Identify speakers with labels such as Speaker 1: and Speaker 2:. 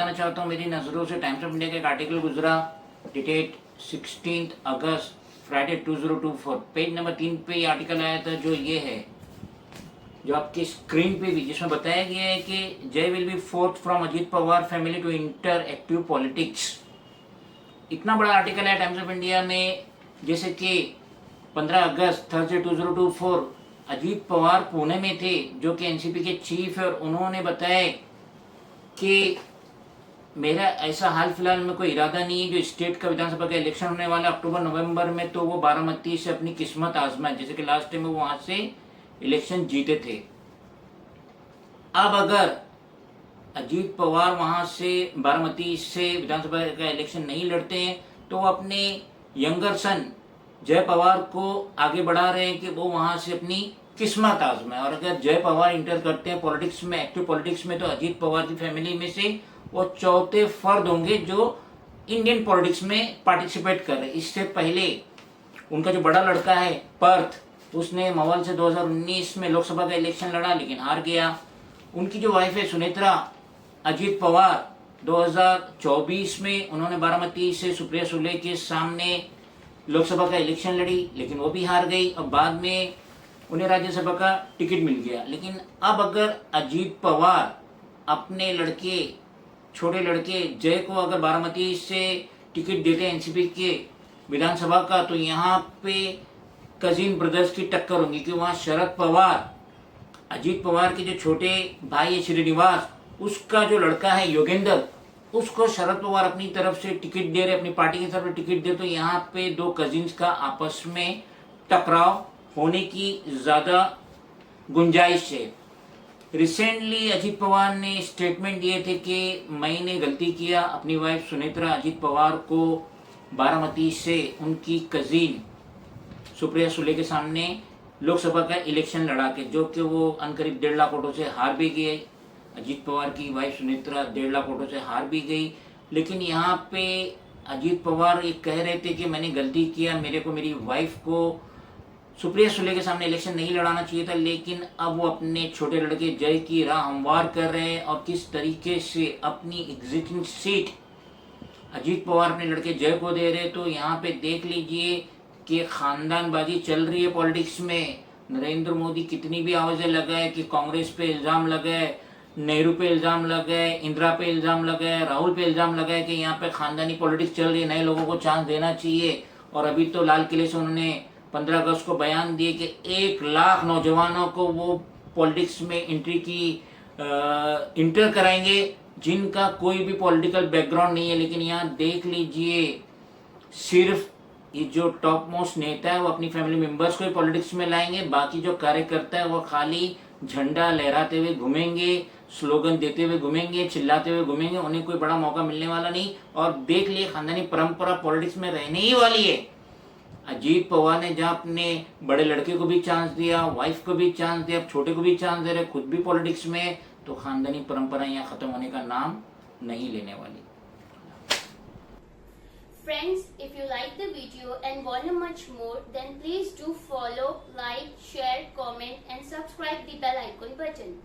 Speaker 1: बताना चाहता हूँ, मेरी नज़रों से टाइम्स ऑफ इंडिया का एक आर्टिकल गुजरा, डेटेड 16 अगस्त फ्राइडे 2024। पेज नंबर 3 पे ये आर्टिकल आया था, जो ये है, जो आपकी स्क्रीन पे भी, जिसमें बताया गया है कि Jay will be fourth from Ajit Pawar family to enter active politics. इतना बड़ा आर्टिकल है टाइम्स ऑफ इंडिया में, जैसे कि 15 अगस्त थर्सडे 2024 अजीत पवार पुणे में थे, जो कि एनसीपी के चीफ है, और उन्होंने बताया कि मेरा ऐसा हाल फिलहाल में कोई इरादा नहीं है, जो स्टेट का विधानसभा का इलेक्शन होने वाला अक्टूबर नवंबर में, तो वो बारामती से अपनी किस्मत आजमाए, जैसे कि लास्ट टाइम वो वहां से इलेक्शन जीते थे। अब अगर अजीत पवार वहां से बारामती से विधानसभा का इलेक्शन नहीं लड़ते हैं, तो वो अपने यंगर सन जय पवार को आगे बढ़ा रहे हैं कि वो वहां से अपनी किस्मत आजमाए। और अगर जय पवार इंटर करते हैं पॉलिटिक्स में, एक्टिव पॉलिटिक्स में, तो अजीत पवार की फैमिली में से वो चौथे फर्द होंगे जो इंडियन पॉलिटिक्स में पार्टिसिपेट कर रहे हैं। इससे पहले उनका जो बड़ा लड़का है पर्थ, उसने मवल से 2019 में लोकसभा का इलेक्शन लड़ा, लेकिन हार गया। उनकी जो वाइफ है सुनेत्रा अजीत पवार, 2024 में उन्होंने बारामती से सुप्रिया सुले के सामने लोकसभा का इलेक्शन लड़ी, लेकिन वो भी हार गई, और बाद में उन्हें राज्यसभा का टिकट मिल गया। लेकिन अब अगर अजीत पवार अपने लड़के, छोटे लड़के जय को अगर बारामती से टिकट देते हैं एनसीपी के विधानसभा का, तो यहाँ पे कजिन ब्रदर्स की टक्कर होगी, कि वहाँ शरद पवार, अजीत पवार के जो छोटे भाई है श्रीनिवास, उसका जो लड़का है योगेंद्र, उसको शरद पवार अपनी तरफ से टिकट दे रहे, अपनी पार्टी की तरफ से टिकट दे, तो यहाँ पे दो कजिन्स का आपस में टकराव होने की ज्यादा गुंजाइश है। रिसेंटली अजीत पवार ने स्टेटमेंट दिए थे कि मैंने गलती किया, अपनी वाइफ सुनेत्रा अजीत पवार को बारामती से उनकी कजिन सुप्रिया सुले के सामने लोकसभा का इलेक्शन लड़ा के, जो कि वो अनकरीब 1.5 लाख वोटों से हार भी गए। अजीत पवार की वाइफ सुनेत्रा 1.5 लाख वोटों से हार भी गई। लेकिन यहाँ पे अजीत पवार ये कह रहे थे कि मैंने गलती किया, मेरे को, मेरी वाइफ को सुप्रिया सुले के सामने इलेक्शन नहीं लड़ाना चाहिए था। लेकिन अब वो अपने छोटे लड़के जय की राह हमवार कर रहे हैं, और किस तरीके से अपनी एग्जिस्टिंग सीट अजीत पवार अपने लड़के जय को दे रहे। तो यहाँ पे देख लीजिए कि खानदानबाजी चल रही है पॉलिटिक्स में। नरेंद्र मोदी कितनी भी आवाजें लगाए कि कांग्रेस पे इल्जाम लगाए, नेहरू पे इल्जाम लगाए, इंदिरा पे इल्जाम लगाए, राहुल पे इल्जाम लगाए कि यहाँ पे खानदानी पॉलिटिक्स चल रही है, नए लोगों को चांस देना चाहिए। और अभी तो लाल किले से उन्होंने 15 अगस्त को बयान दिए कि 1 लाख नौजवानों को वो पॉलिटिक्स में एंट्री की इंटर कराएंगे, जिनका कोई भी पॉलिटिकल बैकग्राउंड नहीं है। लेकिन यहाँ देख लीजिए, सिर्फ ये जो टॉप मोस्ट नेता है वो अपनी फैमिली मेंबर्स को ही पॉलिटिक्स में लाएंगे, बाकी जो कार्यकर्ता है वो खाली झंडा लहराते हुए घूमेंगे, स्लोगन देते हुए घूमेंगे, चिल्लाते हुए घूमेंगे, उन्हें कोई बड़ा मौका मिलने वाला नहीं। और देख लिए खानदानी परंपरा पॉलिटिक्स में रहने ही वाली है। अजीत पवार ने जहाँ अपने बड़े लड़के को भी चांस दिया, वाइफ को भी चांस दिया, छोटे को भी चांस दे रहे, खुद भी पॉलिटिक्स में, तो खानदानी परंपरा यहाँ खत्म होने का नाम नहीं लेने वाली।
Speaker 2: Friends, if you like the video and want to much more, then please do follow, like, share, comment and subscribe the bell icon button.